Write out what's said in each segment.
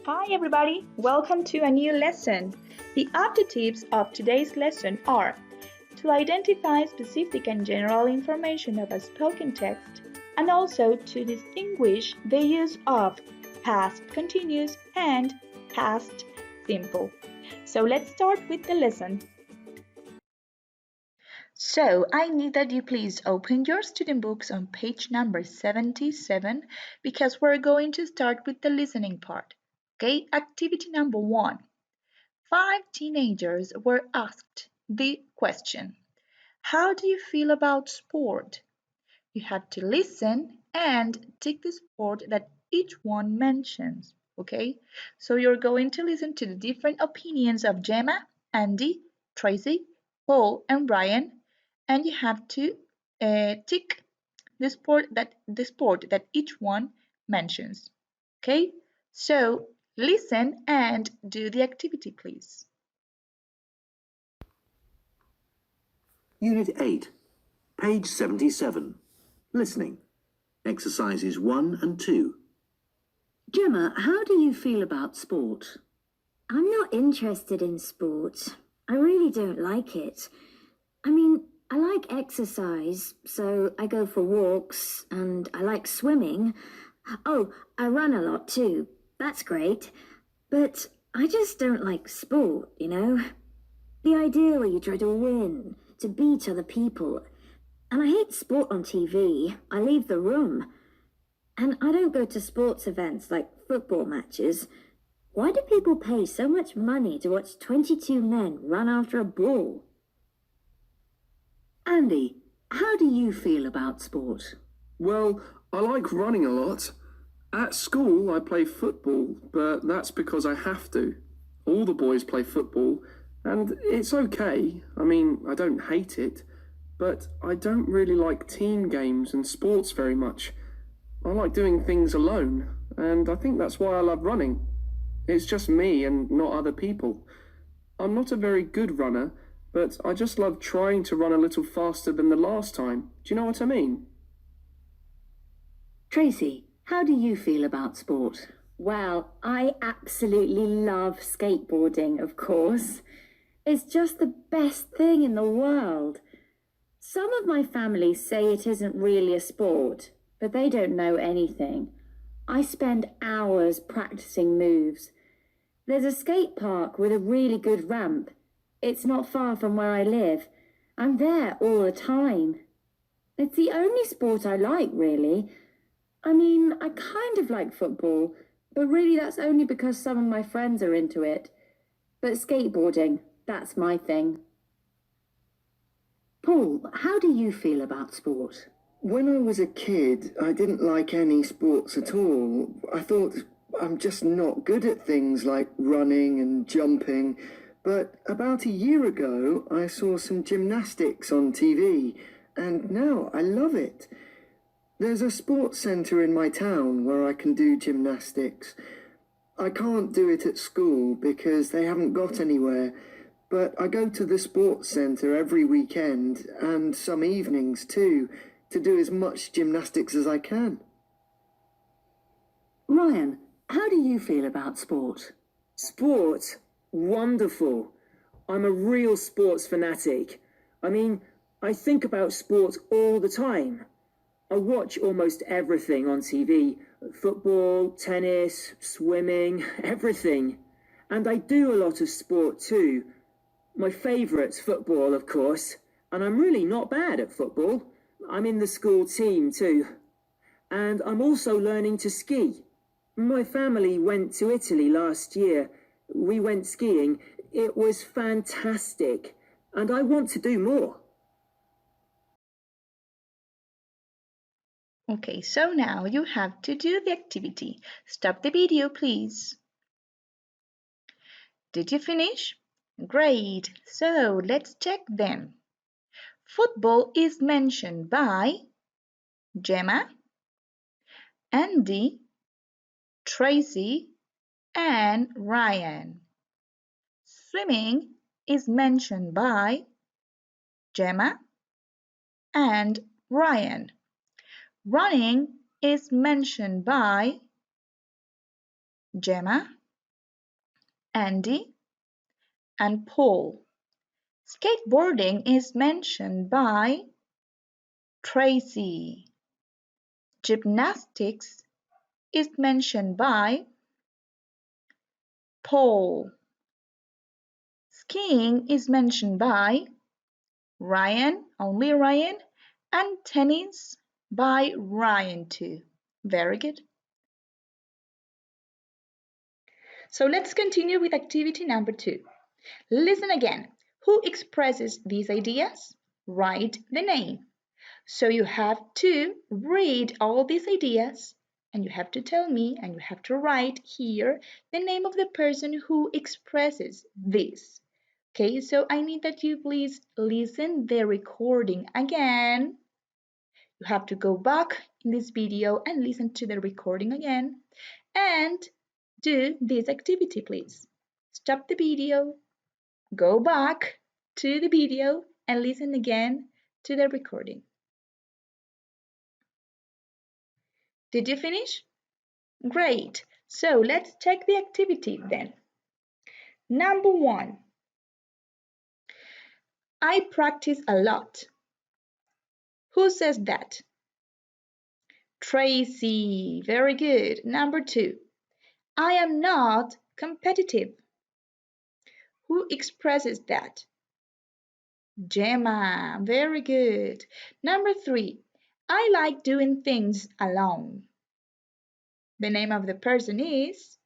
Hi everybody, welcome to a new lesson. The update tips of today's lesson are to identify specific and general information of a spoken text and also to distinguish the use of past continuous and past simple. So let's start with the lesson. So I need that you please open your student books on page number 77 because we're going to start with the listening part. Okay, activity number 1. 5 teenagers were asked the question, how do you feel about sport? You have to listen and take the sport that each one mentions. Okay, so you're going to listen to the different opinions of Gemma, Andy, Tracy, Paul, and Brian, and you have to tick the sport that each one mentions. Okay, so listen and do the activity, please. Unit 8, page 77. Listening. Exercises 1 and 2. Gemma, how do you feel about sport? I'm not interested in sport. I really don't like it. I mean, I like exercise, so I go for walks, and I like swimming. Oh, I run a lot too. That's great. But I just don't like sport, you know? The idea where you try to win, to beat other people. And I hate sport on TV. I leave the room. And I don't go to sports events like football matches. Why do people pay so much money to watch 22 men run after a ball? Andy, how do you feel about sport? Well, I like running a lot. At school, I play football, but that's because I have to. All the boys play football, and it's okay. I mean, I don't hate it, but I don't really like team games and sports very much. I like doing things alone, and I think that's why I love running. It's just me and not other people. I'm not a very good runner, but I just love trying to run a little faster than the last time. Do you know what I mean? Tracy, how do you feel about sport? Well, I absolutely love skateboarding, of course. It's just the best thing in the world. Some of my family say it isn't really a sport, but they don't know anything. I spend hours practicing moves. There's a skate park with a really good ramp. It's not far from where I live. I'm there all the time. It's the only sport I like, really. I mean, I kind of like football, but really that's only because some of my friends are into it. But skateboarding, that's my thing. Paul, how do you feel about sport? When I was a kid, I didn't like any sports at all. I thought I'm just not good at things like running and jumping. But about a year ago, I saw some gymnastics on TV, and now I love it. There's a sports centre in my town where I can do gymnastics. I can't do it at school because they haven't got anywhere, but I go to the sports centre every weekend and some evenings too, to do as much gymnastics as I can. Ryan, how do you feel about sport? Sport? Wonderful. I'm a real sports fanatic. I mean, I think about sports all the time. I watch almost everything on TV. Football, tennis, swimming, everything. And I do a lot of sport too. My favourite's football, of course. And I'm really not bad at football. I'm in the school team too. And I'm also learning to ski. My family went to Italy last year. We went skiing. It was fantastic. And I want to do more. Okay, so now you have to do the activity. Stop the video, please. Did you finish? Great. So let's check then. Football is mentioned by Gemma, Andy, Tracy, and Ryan. Swimming is mentioned by Gemma and Ryan. Running is mentioned by Gemma Andy and Paul. Skateboarding is mentioned by Tracy. Gymnastics is mentioned by Paul. Skiing is mentioned by Ryan, only Ryan, and tennis by Ryan too. Very good. So let's continue with activity number 2. Listen again. Who expresses these ideas? Write the name. So you have to read all these ideas and you have to tell me and you have to write here the name of the person who expresses this. Okay, so I need that you please listen the recording again. You have to go back in this video and listen to the recording again and do this activity, please. Stop the video, go back to the video and listen again to the recording. Did you finish? Great. So let's check the activity then. Number 1. I practice a lot. Who says that? Tracy. Very good. Number 2. I am not competitive. Who expresses that? Gemma. Very good. Number 3. I like doing things alone. The name of the person is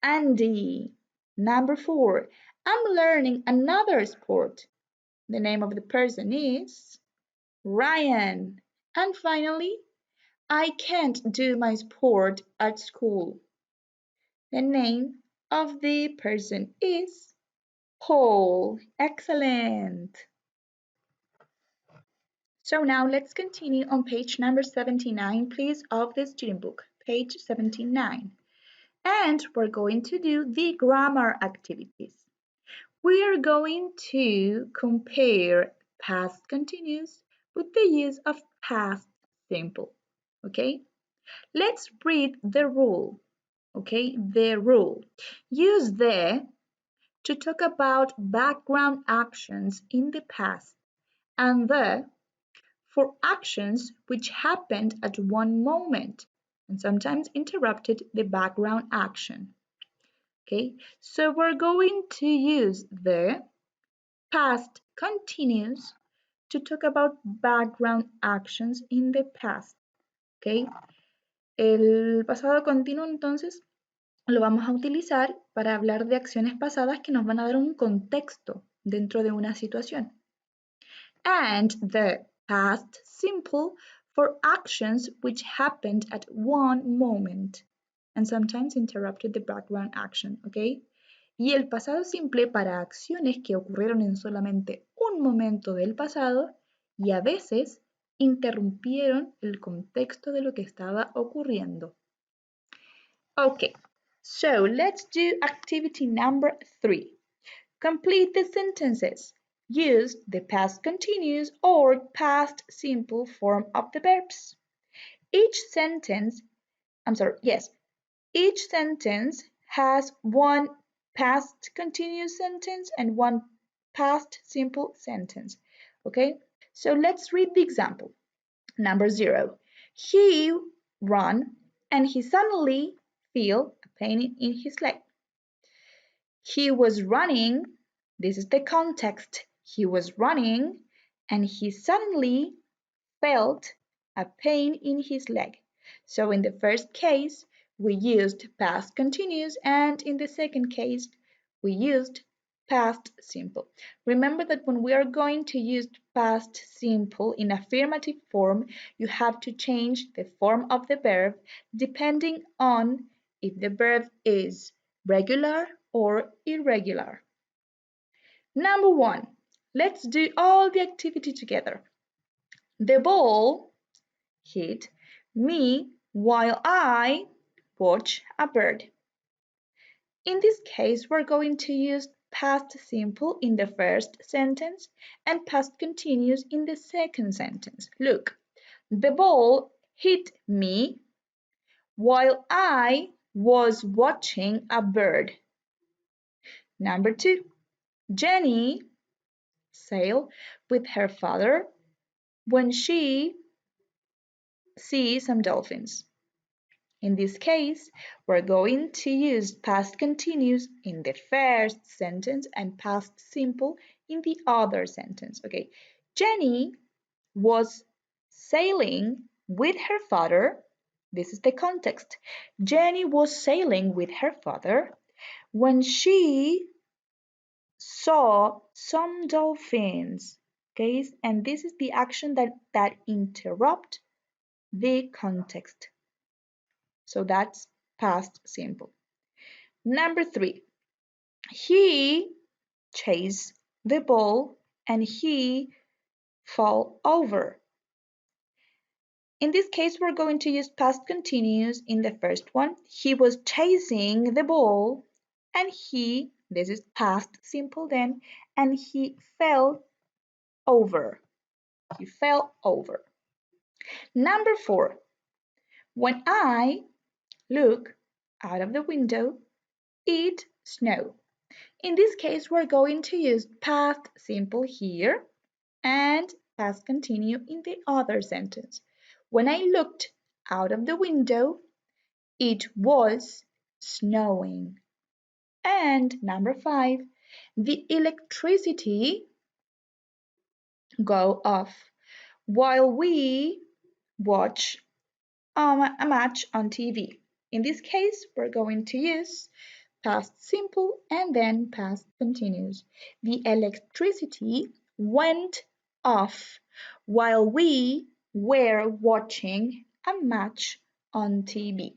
Andy. Number 4. I'm learning another sport. The name of the person is Ryan. And finally, I can't do my sport at school. The name of the person is Paul. Excellent. So now let's continue on page number 79, please, of the student book, page 79. And we're going to do the grammar activities. We are going to compare past continuous with the use of past simple, okay? Let's read the rule, okay? The rule. Use the to talk about background actions in the past and the for actions which happened at one moment and sometimes interrupted the background action. Okay, so we're going to use the past continuous to talk about background actions in the past. Okay, el pasado continuo entonces lo vamos a utilizar para hablar de acciones pasadas que nos van a dar un contexto dentro de una situación. And the past simple for actions which happened at one moment and sometimes interrupted the background action, ¿ok? Y el pasado simple para acciones que ocurrieron en solamente un momento del pasado y a veces interrumpieron el contexto de lo que estaba ocurriendo. Okay, so let's do activity number 3. Complete the sentences. Use the past continuous or past simple form of the verbs. Each sentence has one past continuous sentence and one past simple sentence. Okay, so let's read the example. Number 0. He ran and he suddenly felt a pain in his leg. He was running. This is the context. He was running and he suddenly felt a pain in his leg. So in the first case, we used past continuous and in the second case, we used past simple. Remember that when we are going to use past simple in affirmative form, you have to change the form of the verb depending on if the verb is regular or irregular. Number 1, let's do all the activity together. The ball hit me while I watch a bird. In this case, we're going to use past simple in the first sentence and past continuous in the second sentence. Look, the ball hit me while I was watching a bird. Number 2. Jenny sailed with her father when she sees some dolphins. In this case, we're going to use past continuous in the first sentence and past simple in the other sentence. Okay, Jenny was sailing with her father. This is the context. Jenny was sailing with her father when she saw some dolphins. Okay, and this is the action that interrupt the context. So that's past simple. Number 3, he chased the ball and he fell over. In this case, we're going to use past continuous in the first one. He was chasing the ball and this is past simple then, and he fell over. He fell over. Number 4, when I look out of the window, it snowed. In this case, we're going to use past simple here and past continue in the other sentence. When I looked out of the window, it was snowing. And number 5, the electricity go off while we watch a match on TV. In this case, we're going to use past simple and then past continuous. The electricity went off while we were watching a match on TV.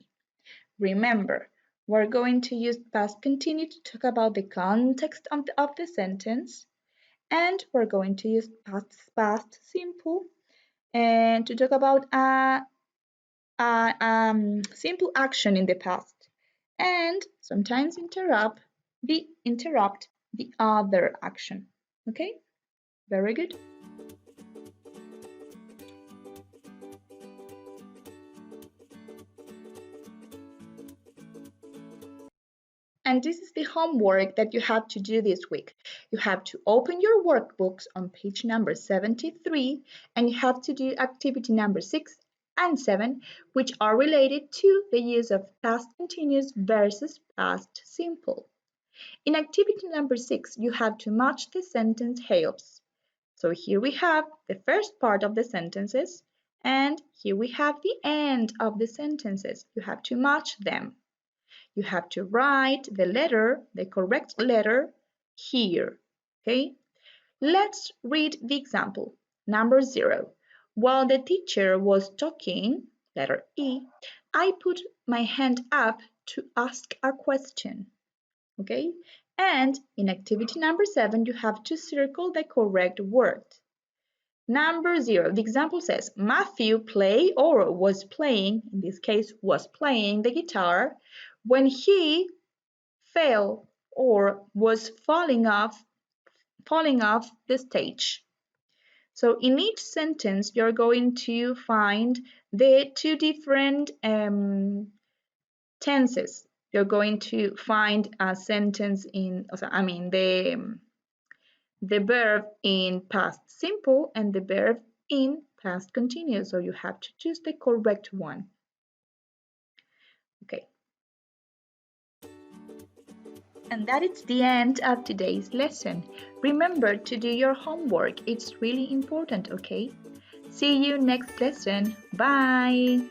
Remember, we're going to use past continuous to talk about the context of the sentence, and we're going to use past simple and to talk about a simple action in the past, and sometimes interrupt the other action. Okay, very good. And this is the homework that you have to do this week. You have to open your workbooks on page number 73, and you have to do activity number 6 and 7, which are related to the use of past continuous versus past simple. In activity number 6, you have to match the sentence helps. So here we have the first part of the sentences, and here we have the end of the sentences. You have to match them. You have to write the correct letter here. Okay? Let's read the example. Number 0. While the teacher was talking, letter E, I put my hand up to ask a question. Okay? And in activity number 7, you have to circle the correct word. Number 0, the example says, Matthew played or was playing, in this case was playing the guitar, when he fell or was falling off the stage. So in each sentence, you're going to find the 2 different tenses. You're going to find a sentence the verb in past simple and the verb in past continuous. So you have to choose the correct one. Okay. And that is the end of today's lesson. Remember to do your homework. It's really important, okay? See you next lesson. Bye!